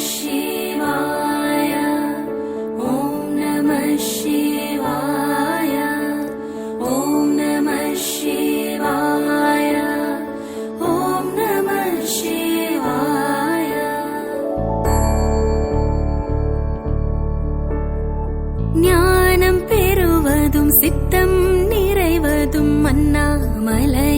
शिवाय ॐ नमः शिवाय ॐ नमः शिवाय ॐ नमः शिवाय ஞானம் பெறுவதும் சித்தம் நிறைவதும் அண்ணாமலை